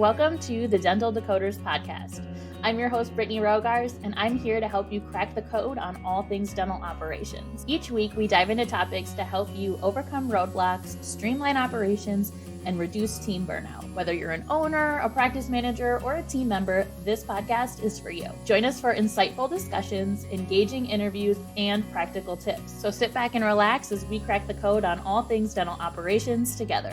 Welcome to the Dental Decoders podcast. I'm your host, Brittany Rogars, and I'm here to help you crack the code on all things dental operations. Each week, we dive into topics to help you overcome roadblocks, streamline operations, and reduce team burnout. Whether you're an owner, a practice manager, or a team member, this podcast is for you. Join us for insightful discussions, engaging interviews, and practical tips. So sit back and relax as we crack the code on all things dental operations together.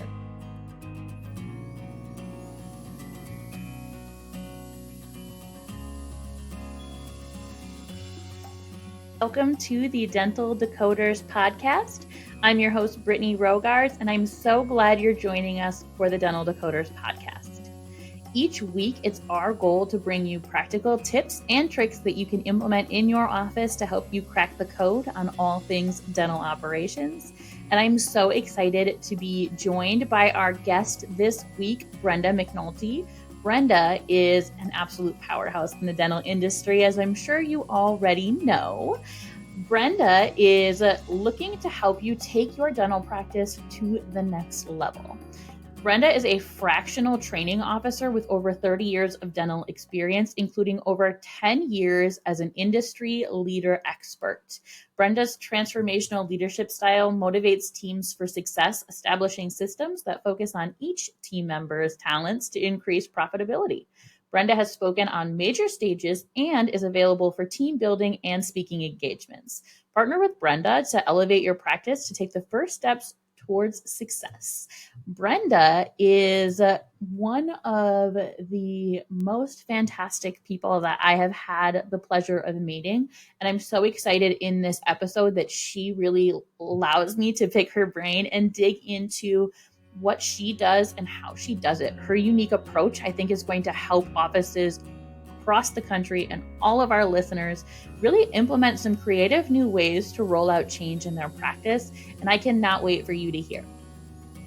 Welcome to the Dental Decoders podcast. I'm your host, Brittany Rogars, and I'm so glad you're joining us for the Dental Decoders podcast. Each week, it's our goal to bring you practical tips and tricks that you can implement in your office to help you crack the code on all things dental operations. And I'm so excited to be joined by our guest this week, Brenda McNulty. Brenda is an absolute powerhouse in the dental industry, as I'm sure you already know. Brenda is looking to help you take your dental practice to the next level. Brenda is a fractional training officer with over 30 years of dental experience, including over 10 years as an industry leader expert. Brenda's transformational leadership style motivates teams for success, establishing systems that focus on each team member's talents to increase profitability. Brenda has spoken on major stages and is available for team building and speaking engagements. Partner with Brenda to elevate your practice to take the first steps towards success. Brenda is one of the most fantastic people that I have had the pleasure of meeting. And I'm so excited in this episode that she really allows me to pick her brain and dig into what she does and how she does it. Her unique approach, I think, is going to help offices across the country and all of our listeners really implement some creative new ways to roll out change in their practice. And I cannot wait for you to hear.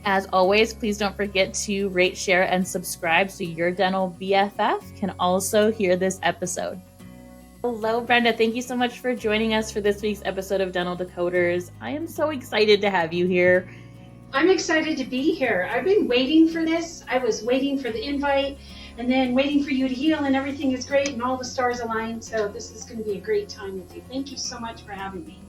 As always, please don't forget to rate, share, and subscribe so your dental BFF can also hear this episode. Hello, Brenda. Thank you so much for joining us for this week's episode of Dental Decoders. I am so excited to have you here. I'm excited to be here. I've been waiting for this. I was waiting for the invite and then waiting for you to heal, and everything is great and all the stars align. So this is going to be a great time with you. Thank you so much for having me.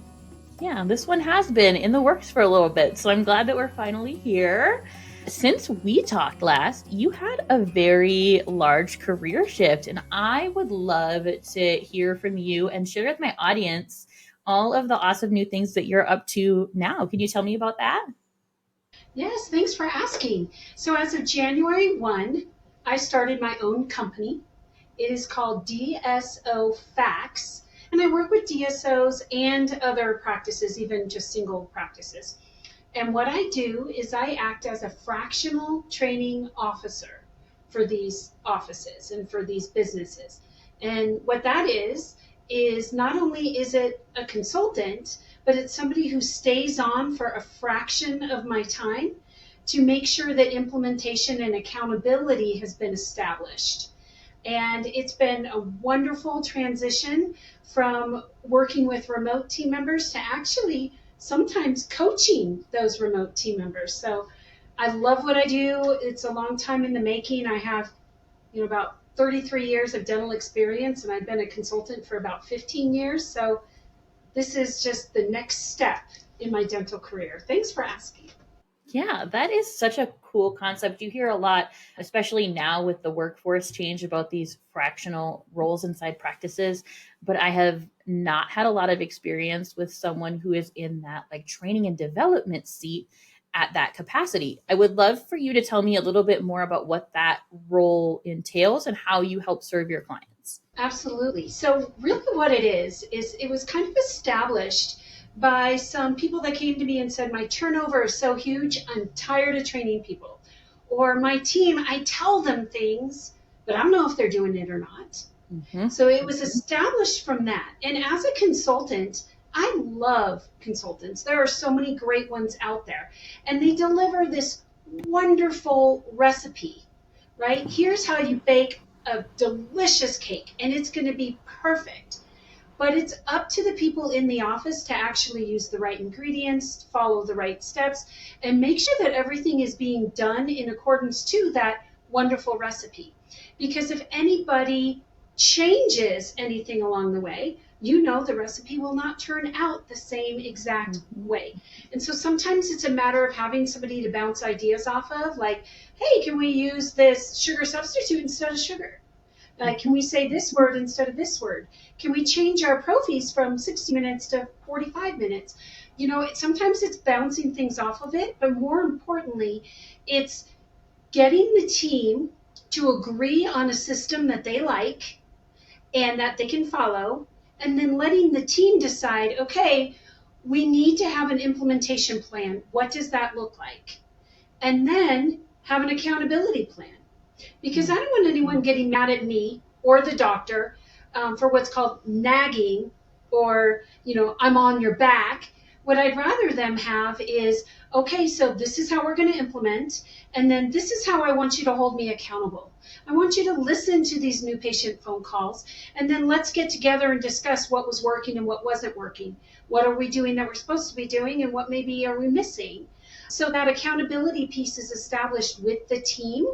Yeah, this one has been in the works for a little bit, so I'm glad that we're finally here. Since we talked last, you had a very large career shift, and I would love to hear from you and share with my audience all of the awesome new things that you're up to now. Can you tell me about that? Yes, thanks for asking. So as of January 1, I started my own company. It is called DSO Facts, and I work with DSOs and other practices, even just single practices. And what I do is I act as a fractional training officer for these offices and for these businesses. And what that is not only is it a consultant, but it's somebody who stays on for a fraction of my time to make sure that implementation and accountability has been established. And it's been a wonderful transition from working with remote team members to actually sometimes coaching those remote team members. So I love what I do. It's a long time in the making. I have, about 33 years of dental experience, and I've been a consultant for about 15 years. So this is just the next step in my dental career. Thanks for asking. Yeah, that is such a cool concept. You hear a lot, especially now with the workforce change, about these fractional roles inside practices. But I have not had a lot of experience with someone who is in that training and development seat at that capacity. I would love for you to tell me a little bit more about what that role entails and how you help serve your clients. Absolutely. So really what it is it was kind of established by some people that came to me and said, my turnover is so huge, I'm tired of training people. Or my team, I tell them things, but I don't know if they're doing it or not. Mm-hmm. So it was established from that. And as a consultant, I love consultants. There are so many great ones out there. And they deliver this wonderful recipe, right? Here's how you bake a delicious cake, and it's going to be perfect. But it's up to the people in the office to actually use the right ingredients, follow the right steps, and make sure that everything is being done in accordance to that wonderful recipe. Because if anybody changes anything along the way, you know the recipe will not turn out the same exact way. And so sometimes it's a matter of having somebody to bounce ideas off of, like, hey, can we use this sugar substitute instead of sugar? Can we say this word instead of this word? Can we change our profis from 60 minutes to 45 minutes? Sometimes it's bouncing things off of it, but more importantly, it's getting the team to agree on a system that they like and that they can follow, and then letting the team decide, okay, we need to have an implementation plan. What does that look like? And then have an accountability plan. Because I don't want anyone getting mad at me or the doctor for what's called nagging or, I'm on your back. What I'd rather them have is, okay, so this is how we're going to implement, and then this is how I want you to hold me accountable. I want you to listen to these new patient phone calls, and then let's get together and discuss what was working and what wasn't working. What are we doing that we're supposed to be doing, and what maybe are we missing? So that accountability piece is established with the team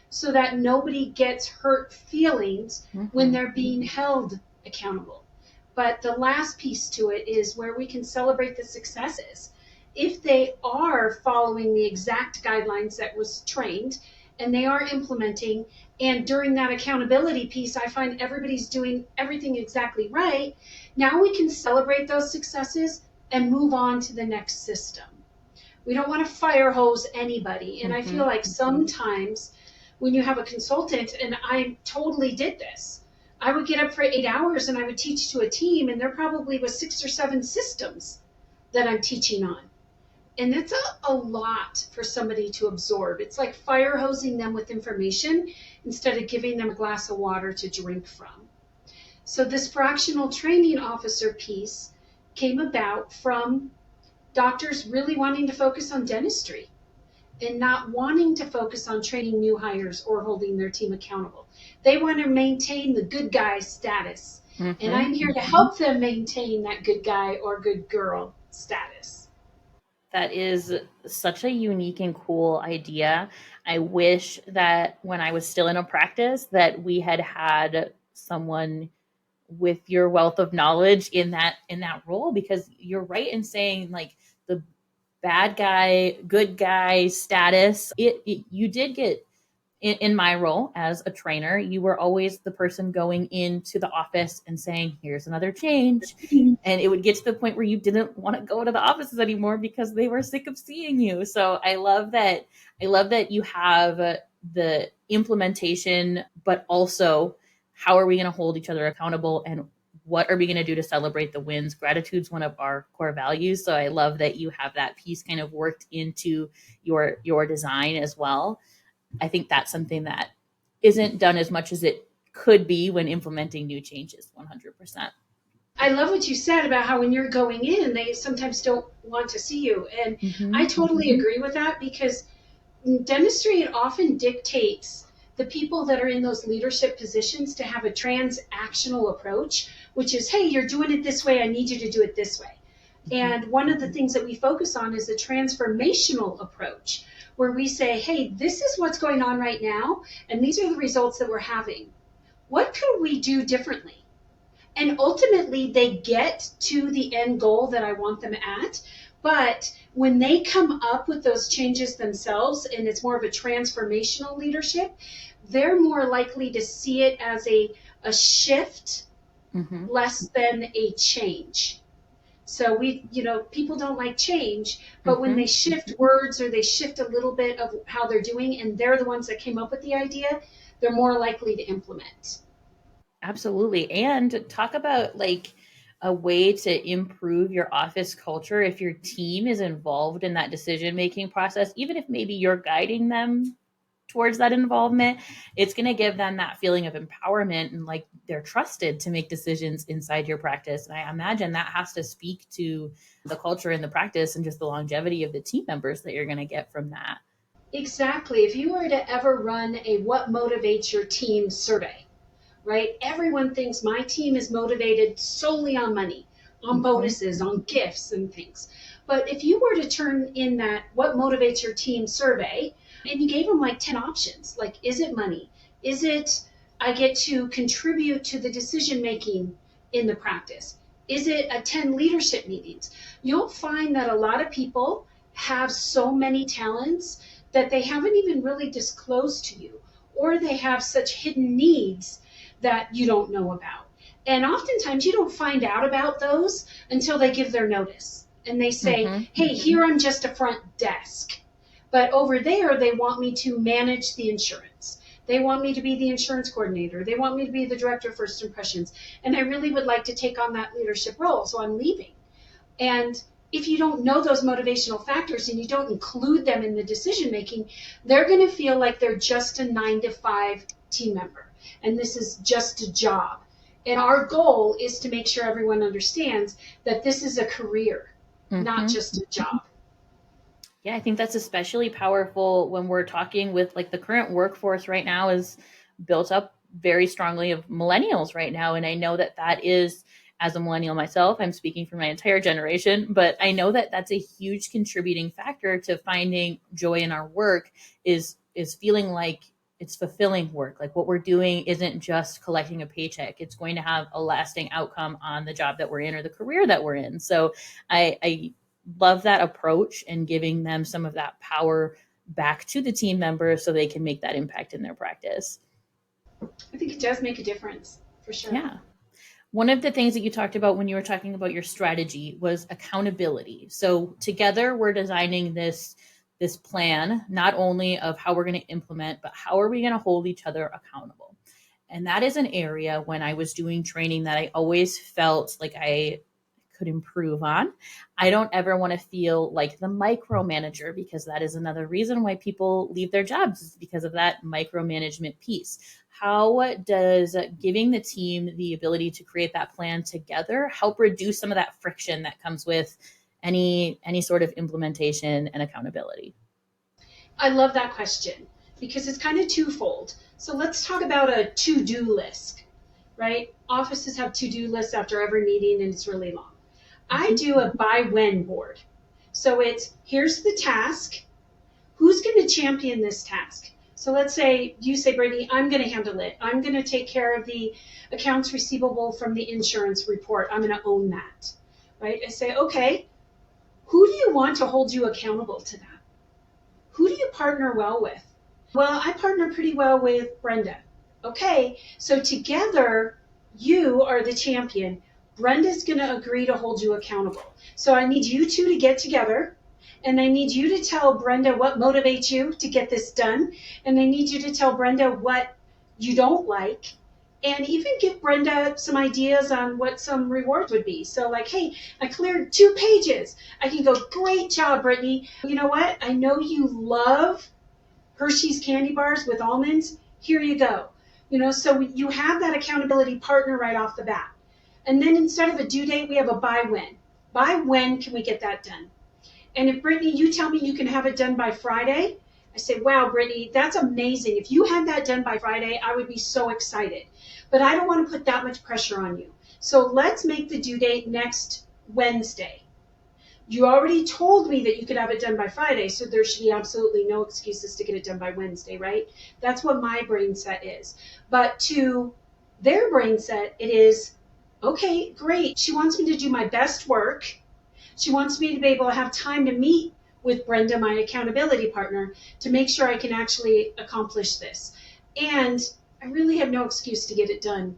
so that nobody gets hurt feelings when they're being held accountable. But the last piece to it is where we can celebrate the successes. If they are following the exact guidelines that was trained and they are implementing, and during that accountability piece, I find everybody's doing everything exactly right, now we can celebrate those successes and move on to the next system. We don't want to fire hose anybody. And I feel like sometimes when you have a consultant, and I totally did this, I would get up for 8 hours and I would teach to a team, and there probably was 6 or 7 systems that I'm teaching on. And it's a lot for somebody to absorb. It's like fire hosing them with information instead of giving them a glass of water to drink from. So this fractional training officer piece came about from doctors really wanting to focus on dentistry and not wanting to focus on training new hires or holding their team accountable. They want to maintain the good guy status. And I'm here to help them maintain that good guy or good girl status. That is such a unique and cool idea. I wish that when I was still in a practice that we had someone with your wealth of knowledge in that role, because you're right in saying like the bad guy, good guy status. You did get in my role as a trainer, you were always the person going into the office and saying, here's another change. And it would get to the point where you didn't want to go to the offices anymore because they were sick of seeing you. So I love that you have the implementation, but also how are we going to hold each other accountable, and what are we going to do to celebrate the wins? Gratitude's one of our core values. So I love that you have that piece kind of worked into your design as well. I think that's something that isn't done as much as it could be when implementing new changes. 100%. I love what you said about how when you're going in, they sometimes don't want to see you. And I totally agree with that, because dentistry, it often dictates the people that are in those leadership positions to have a transactional approach, which is, hey, you're doing it this way, I need you to do it this way. And one of the things that we focus on is a transformational approach, where we say, hey, this is what's going on right now, and these are the results that we're having. What could we do differently? And ultimately, they get to the end goal that I want them at. But when they come up with those changes themselves, and it's more of a transformational leadership, they're more likely to see it as a shift less than a change. So people don't like change, but when they shift words or they shift a little bit of how they're doing, and they're the ones that came up with the idea, they're more likely to implement. Absolutely. And talk about like a way to improve your office culture if your team is involved in that decision-making process, even if maybe you're guiding them towards that involvement, it's going to give them that feeling of empowerment and like they're trusted to make decisions inside your practice. And I imagine that has to speak to the culture in the practice and just the longevity of the team members that you're going to get from that. Exactly. If you were to ever run a what motivates your team survey, right? Everyone thinks my team is motivated solely on money, on bonuses, on gifts and things. But if you were to turn in that what motivates your team survey, And you gave them like 10 options. Like, is it money? Is it I get to contribute to the decision making in the practice? Is it attend leadership meetings? You'll find that a lot of people have so many talents that they haven't even really disclosed to you, or they have such hidden needs that you don't know about. And oftentimes you don't find out about those until they give their notice and they say, hey, here I'm just a front desk. But over there, they want me to manage the insurance. They want me to be the insurance coordinator. They want me to be the director of first impressions. And I really would like to take on that leadership role, so I'm leaving. And if you don't know those motivational factors and you don't include them in the decision making, they're going to feel like they're just a 9-to-5 team member. And this is just a job. And our goal is to make sure everyone understands that this is a career, not just a job. Yeah, I think that's especially powerful when we're talking with like the current workforce right now is built up very strongly of millennials right now. And I know that that is, as a millennial myself, I'm speaking for my entire generation, but I know that that's a huge contributing factor to finding joy in our work is feeling like it's fulfilling work. Like what we're doing isn't just collecting a paycheck. It's going to have a lasting outcome on the job that we're in or the career that we're in. So I love that approach and giving them some of that power back to the team members so they can make that impact in their practice. I think it does make a difference, for sure. Yeah. One of the things that you talked about when you were talking about your strategy was accountability. So together we're designing this plan, not only of how we're going to implement, but how are we going to hold each other accountable? And that is an area when I was doing training that I always felt like I could improve on. I don't ever want to feel like the micromanager, because that is another reason why people leave their jobs, is because of that micromanagement piece. How does giving the team the ability to create that plan together help reduce some of that friction that comes with any sort of implementation and accountability? I love that question because it's kind of twofold. So let's talk about a to-do list, right? Offices have to-do lists after every meeting and it's really long. I do a by when board. So it's here's the task. Who's going to champion this task? So let's say you say, Brady, I'm going to handle it. I'm going to take care of the accounts receivable from the insurance report. I'm going to own that, right? I say, okay, who do you want to hold you accountable to that? Who do you partner well with? Well, I partner pretty well with Brenda. Okay, so together you are the champion. Brenda's going to agree to hold you accountable. So I need you two to get together, and I need you to tell Brenda what motivates you to get this done, and I need you to tell Brenda what you don't like, and even give Brenda some ideas on what some rewards would be. So like, hey, I cleared 2 pages. I can go, great job, Brittany. You know what? I know you love Hershey's candy bars with almonds. Here you go. You know, so you have that accountability partner right off the bat. And then instead of a due date, we have a by when. By when can we get that done? And if Brittany, you tell me you can have it done by Friday, I say, wow, Brittany, that's amazing. If you had that done by Friday, I would be so excited. But I don't want to put that much pressure on you. So let's make the due date next Wednesday. You already told me that you could have it done by Friday, so there should be absolutely no excuses to get it done by Wednesday, right? That's what my brain set is. But to their brain set, it is, okay, great. She wants me to do my best work. She wants me to be able to have time to meet with Brenda, my accountability partner, to make sure I can actually accomplish this. And I really have no excuse to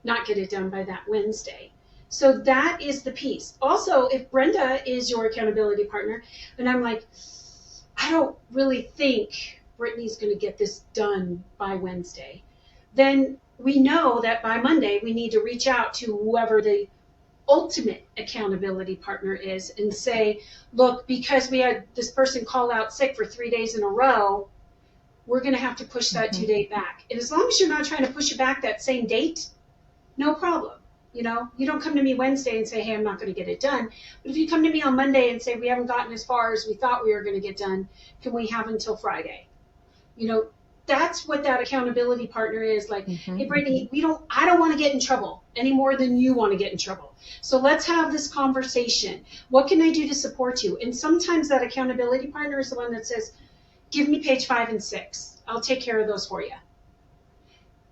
not get it done by that Wednesday. So that is the piece. Also, if Brenda is your accountability partner, and I'm like, I don't really think Brittany's going to get this done by Wednesday, then we know that by Monday we need to reach out to whoever the ultimate accountability partner is and say, look, because we had this person call out sick for 3 days in a row, we're going to have to push that due date back. And as long as you're not trying to push it back that same date, no problem. You know, you don't come to me Wednesday and say, hey, I'm not going to get it done. But if you come to me on Monday and say, we haven't gotten as far as we thought we were going to get done, can we have until Friday? You know, that's what that accountability partner is like. Hey, Brittany, I don't want to get in trouble any more than you want to get in trouble. So let's have this conversation. What can I do to support you? And sometimes that accountability partner is the one that says, give me page 5 and 6. I'll take care of those for you.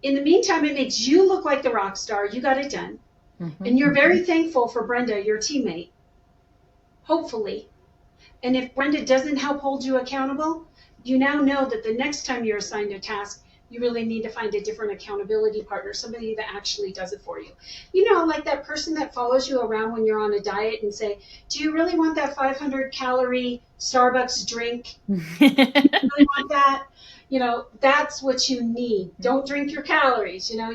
In the meantime, it makes you look like the rock star. You got it done. And you're very thankful for Brenda, your teammate, hopefully. And if Brenda doesn't help hold you accountable, you now know that the next time you're assigned a task, you really need to find a different accountability partner, somebody that actually does it for you. You know, like that person that follows you around when you're on a diet and say, do you really want that 500 calorie Starbucks drink? Do you really want that? You know, that's what you need. Don't drink your calories. You know,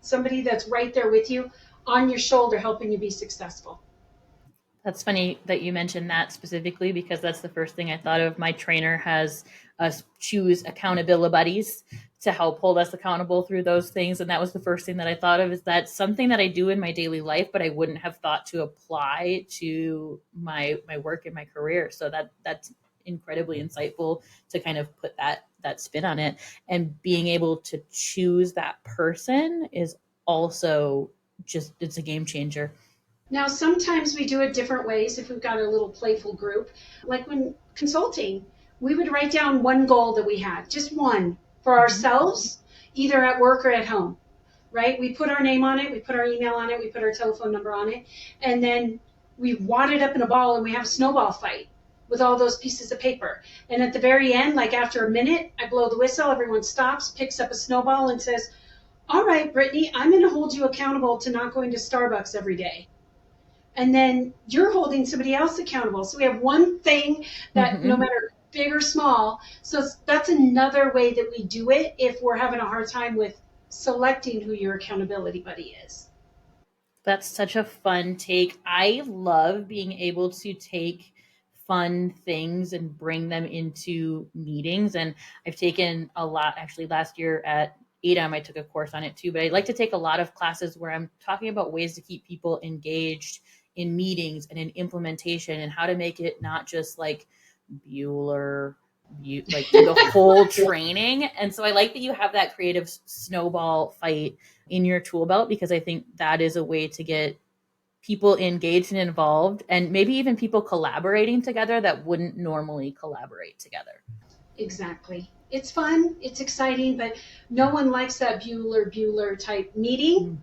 somebody that's right there with you on your shoulder helping you be successful. That's funny that you mentioned that specifically, because that's the first thing I thought of. My trainer has us choose accountability buddies to help hold us accountable through those things. And that was the first thing that I thought of, is that something that I do in my daily life, but I wouldn't have thought to apply to my work and my career. So that's incredibly insightful to kind of put that spin on it. And being able to choose that person is also just, it's a game changer. Now, sometimes we do it different ways if we've got a little playful group. Like when consulting, we would write down one goal that we had, just one for ourselves, either at work or at home, right? We put our name on it, we put our email on it, we put our telephone number on it, and then we wad it up in a ball and we have a snowball fight with all those pieces of paper. And at the very end, like after a minute, I blow the whistle, everyone stops, picks up a snowball and says, all right, Brittany, I'm going to hold you accountable to not going to Starbucks every day. And then you're holding somebody else accountable. So we have one thing that no matter big or small. So that's another way that we do it if we're having a hard time with selecting who your accountability buddy is. That's such a fun take. I love being able to take fun things and bring them into meetings. And I've taken a lot, actually last year at ADAM, I took a course on it too, but I like to take a lot of classes where I'm talking about ways to keep people engaged in meetings and in implementation, and how to make it not just like Bueller, like the whole training. And so I like that you have that creative snowball fight in your tool belt, because I think that is a way to get people engaged and involved, and maybe even people collaborating together that wouldn't normally collaborate together. Exactly. It's fun, it's exciting, but no one likes that Bueller type meeting.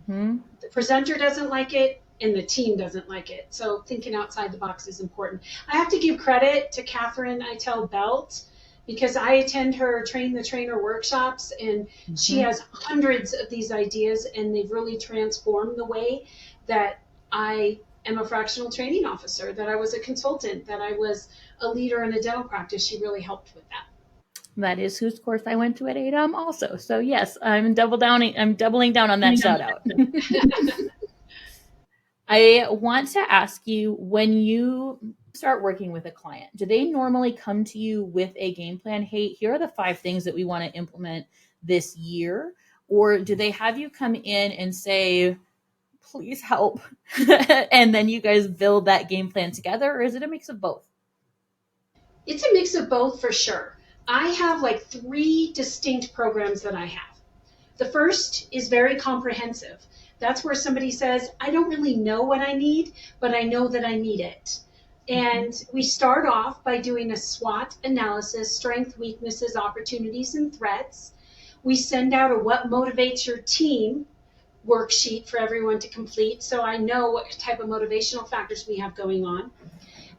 The presenter doesn't like it, and the team doesn't like it. So thinking outside the box is important. I have to give credit to Catherine Eitel Belt, because I attend her Train the Trainer workshops, and she has hundreds of these ideas, and they've really transformed the way that I am a fractional training officer, that I was a consultant, that I was a leader in a dental practice. She really helped with that. That is whose course I went to at ADAM also. So yes, I'm doubling down on that shout out. I want to ask you, when you start working with a client, do they normally come to you with a game plan? Hey, here are the 5 things that we want to implement this year. Or do they have you come in and say, please help, and then you guys build that game plan together? Or is it a mix of both? It's a mix of both for sure. I have like 3 distinct programs that I have. The first is very comprehensive. That's where somebody says, I don't really know what I need, but I know that I need it. And we start off by doing a SWOT analysis, strengths, weaknesses, opportunities, and threats. We send out a what motivates your team worksheet for everyone to complete, so I know what type of motivational factors we have going on.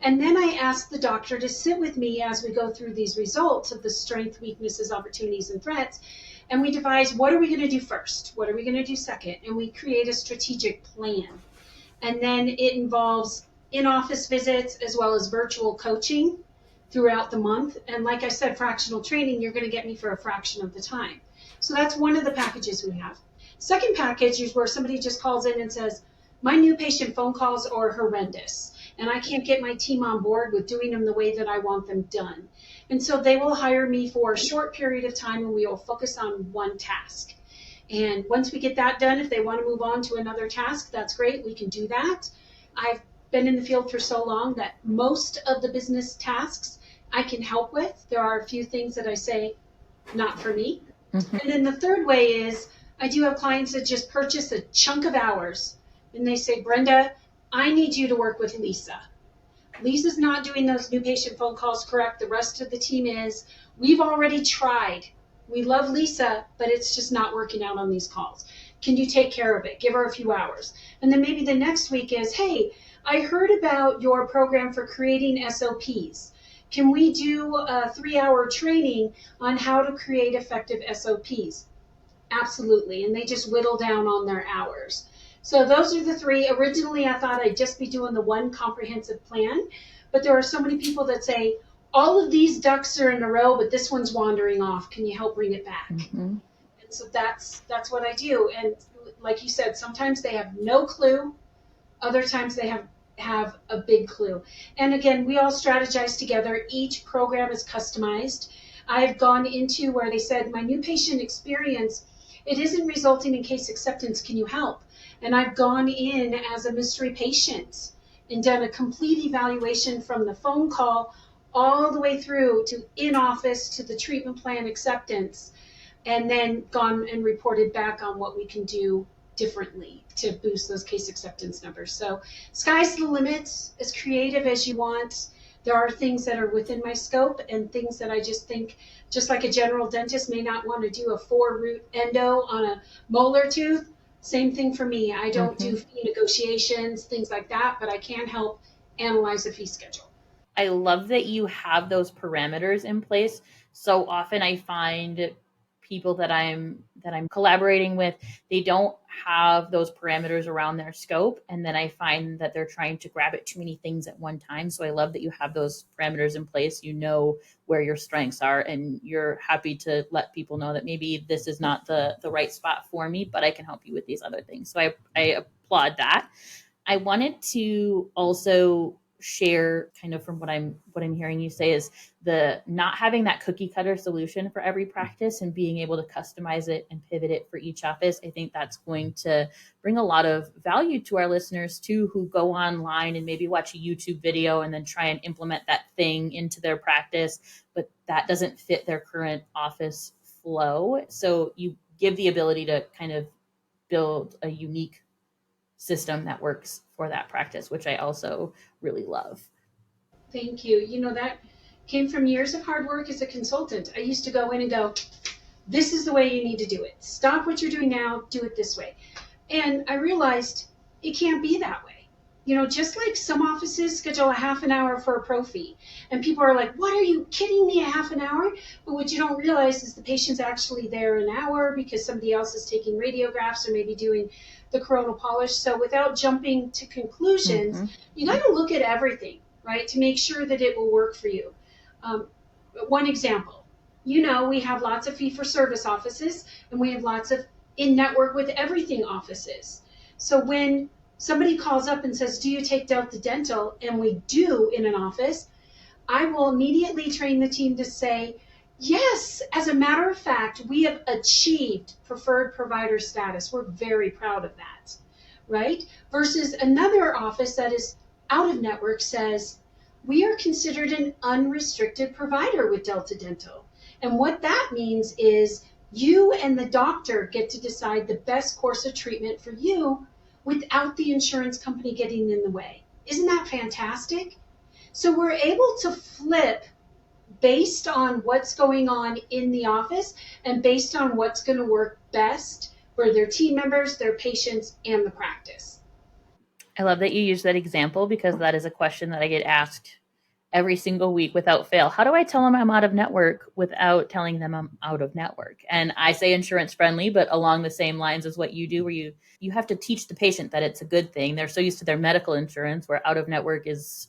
And then I ask the doctor to sit with me as we go through these results of the strengths, weaknesses, opportunities, and threats. And we devise, what are we going to do first? What are we going to do second? And we create a strategic plan. And then it involves in-office visits as well as virtual coaching throughout the month. And like I said, fractional training, you're going to get me for a fraction of the time. So that's one of the packages we have. Second package is where somebody just calls in and says, my new patient phone calls are horrendous, and I can't get my team on board with doing them the way that I want them done. And so they will hire me for a short period of time, and we will focus on one task. And once we get that done, if they want to move on to another task, that's great. We can do that. I've been in the field for so long that most of the business tasks I can help with. There are a few things that I say, not for me. And then the third way is I do have clients that just purchase a chunk of hours, and they say, Brenda, I need you to work with Lisa. Lisa's not doing those new patient phone calls correct. The rest of the team is. We've already tried. We love Lisa, but it's just not working out on these calls. Can you take care of it? Give her a few hours. And then maybe the next week is, hey, I heard about your program for creating SOPs. Can we do a 3-hour training on how to create effective SOPs? Absolutely. And they just whittle down on their hours. So those are the three. Originally, I thought I'd just be doing the one comprehensive plan, but there are so many people that say, all of these ducks are in a row, but this one's wandering off. Can you help bring it back? Mm-hmm. And so that's what I do. And like you said, sometimes they have no clue. Other times they have a big clue. And again, we all strategize together. Each program is customized. I've gone into where they said, my new patient experience, it isn't resulting in case acceptance. Can you help? And I've gone in as a mystery patient and done a complete evaluation from the phone call all the way through to in-office to the treatment plan acceptance, and then gone and reported back on what we can do differently to boost those case acceptance numbers. So sky's the limit, as creative as you want. There are things that are within my scope and things that I just think, just like a general dentist may not want to do a 4-root endo on a molar tooth, same thing for me. I don't do fee negotiations, things like that, but I can help analyze a fee schedule. I love that you have those parameters in place. So often I find people that I'm collaborating with, they don't have those parameters around their scope, and then I find that they're trying to grab at too many things at one time. So I love that you have those parameters in place. You know where your strengths are, and you're happy to let people know that maybe this is not the right spot for me, but I can help you with these other things. So I applaud that. I wanted to also share, kind of from what I'm hearing you say, is the not having that cookie cutter solution for every practice and being able to customize it and pivot it for each office. I think that's going to bring a lot of value to our listeners too, who go online and maybe watch a YouTube video and then try and implement that thing into their practice, but that doesn't fit their current office flow. So you give the ability to kind of build a unique system that works for that practice, which I also really love. Thank you. You know, that came from years of hard work as a consultant. I used to go in and go, this is the way you need to do it. Stop what you're doing now, do it this way. And I realized it can't be that way. You know, just like some offices schedule a half an hour for a pro fee, and people are like, what, are you kidding me, a half an hour? But what you don't realize is the patient's actually there an hour because somebody else is taking radiographs or maybe doing the coronal polish. So without jumping to conclusions, you got to look at everything, right, to make sure that it will work for you. One example, you know, we have lots of fee-for-service offices, and we have lots of in-network with everything offices. So when somebody calls up and says, do you take Delta Dental? And we do in an office, I will immediately train the team to say, yes, as a matter of fact, we have achieved preferred provider status. We're very proud of that, right? Versus another office that is out of network says, we are considered an unrestricted provider with Delta Dental. And what that means is you and the doctor get to decide the best course of treatment for you without the insurance company getting in the way. Isn't that fantastic? So we're able to flip based on what's going on in the office and based on what's going to work best for their team members, their patients, and the practice. I love that you use that example, because that is a question that I get asked every single week without fail. How do I tell them I'm out of network without telling them I'm out of network? And I say insurance friendly, but along the same lines as what you do, where you have to teach the patient that it's a good thing. They're so used to their medical insurance, where out of network is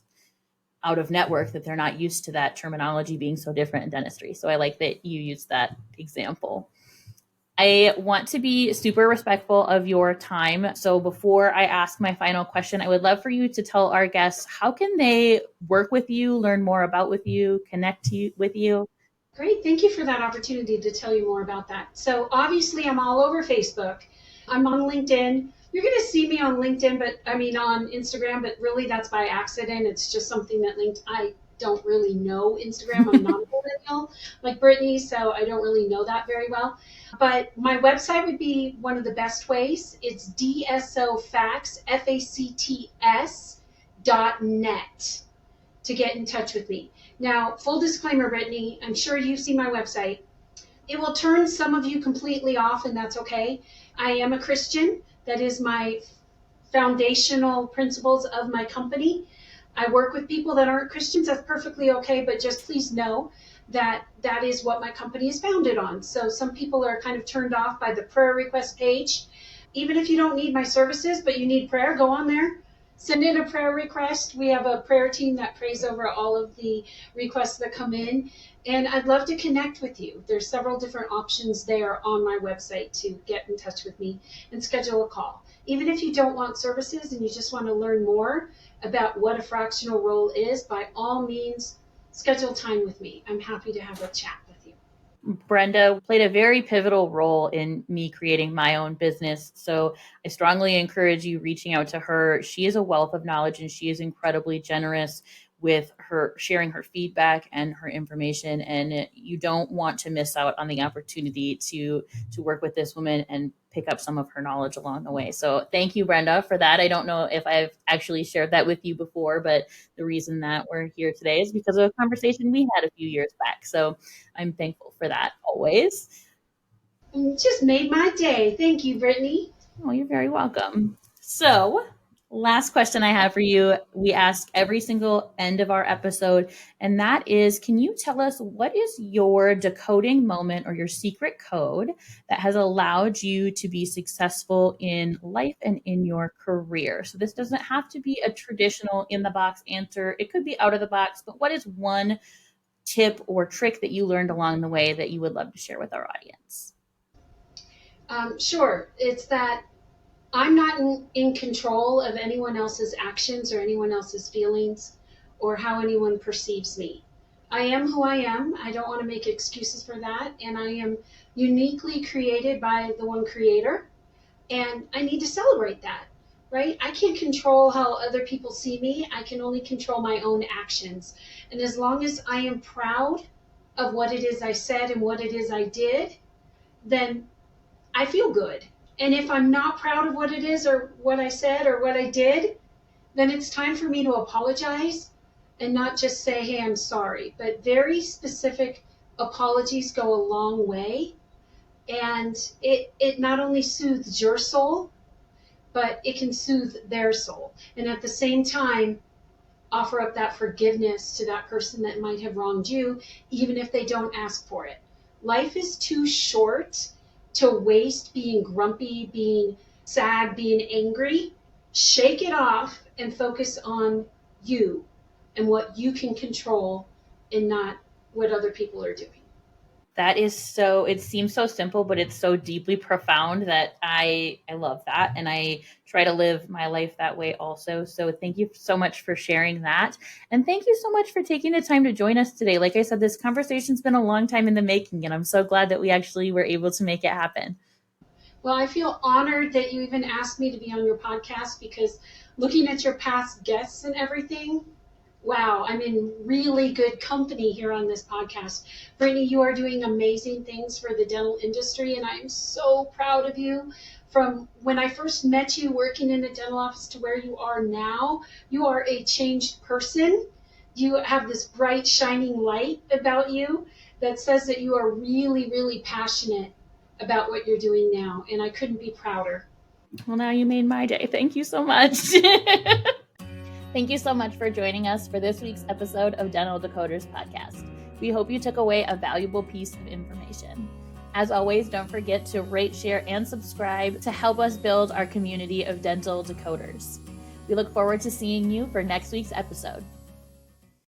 out of network, that they're not used to that terminology being so different in dentistry. So I like that you use that example. I want to be super respectful of your time. So before I ask my final question, I would love for you to tell our guests, how can they work with you, learn more about with you, connect with you? Great. Thank you for that opportunity to tell you more about that. So obviously I'm all over Facebook. I'm on LinkedIn. You're going to see me on LinkedIn, on Instagram, but really that's by accident. It's just something that I don't really know Instagram. I'm not a millennial like Brittany, so I don't really know that very well. But my website would be one of the best ways. It's DSO Facts, FACTS.net to get in touch with me. Now, full disclaimer, Brittany, I'm sure you've seen my website. It will turn some of you completely off, and that's okay. I am a Christian. That is my foundational principles of my company. I work with people that aren't Christians. That's perfectly okay, but just please know that that is what my company is founded on. So some people are kind of turned off by the prayer request page. Even if you don't need my services, but you need prayer, go on there. Send in a prayer request. We have a prayer team that prays over all of the requests that come in. And I'd love to connect with you. There's several different options there on my website to get in touch with me and schedule a call. Even if you don't want services and you just want to learn more about what a fractional role is, by all means, schedule time with me. I'm happy to have a chat with you. Brenda played a very pivotal role in me creating my own business. So I strongly encourage you reaching out to her. She is a wealth of knowledge and she is incredibly generous with her sharing her feedback and her information. And you don't want to miss out on the opportunity to work with this woman and pick up some of her knowledge along the way. So thank you, Brenda, for that. I don't know if I've actually shared that with you before, but the reason that we're here today is because of a conversation we had a few years back. So I'm thankful for that always. Just made my day. Thank you, Brittany. Oh, you're very welcome. So, last question I have for you. We ask every single end of our episode, and that is, can you tell us what is your decoding moment or your secret code that has allowed you to be successful in life and in your career? So, this doesn't have to be a traditional in the box answer, it could be out of the box, but what is one tip or trick that you learned along the way that you would love to share with our audience? Sure. It's that I'm not in control of anyone else's actions or anyone else's feelings or how anyone perceives me. I am who I am. I don't want to make excuses for that. And I am uniquely created by the one creator. And I need to celebrate that, right? I can't control how other people see me. I can only control my own actions. And as long as I am proud of what it is I said and what it is I did, then I feel good. And if I'm not proud of what it is or what I said or what I did, then it's time for me to apologize and not just say, hey, I'm sorry. But very specific apologies go a long way. And it not only soothes your soul, but it can soothe their soul. And at the same time, offer up that forgiveness to that person that might have wronged you, even if they don't ask for it. Life is too short to waste being grumpy, being sad, being angry. Shake it off and focus on you and what you can control and not what other people are doing. That is so, it seems so simple, but it's so deeply profound that I love that. And I try to live my life that way also. So thank you so much for sharing that. And thank you so much for taking the time to join us today. Like I said, this conversation's been a long time in the making, and I'm so glad that we actually were able to make it happen. Well, I feel honored that you even asked me to be on your podcast because looking at your past guests and everything, wow, I'm in really good company here on this podcast. Brittany, you are doing amazing things for the dental industry, and I am so proud of you. From when I first met you working in the dental office to where you are now, you are a changed person. You have this bright, shining light about you that says that you are really, really passionate about what you're doing now, and I couldn't be prouder. Well, now you made my day. Thank you so much. Thank you so much for joining us for this week's episode of Dental Decoders podcast. We hope you took away a valuable piece of information. As always, don't forget to rate, share, and subscribe to help us build our community of dental decoders. We look forward to seeing you for next week's episode.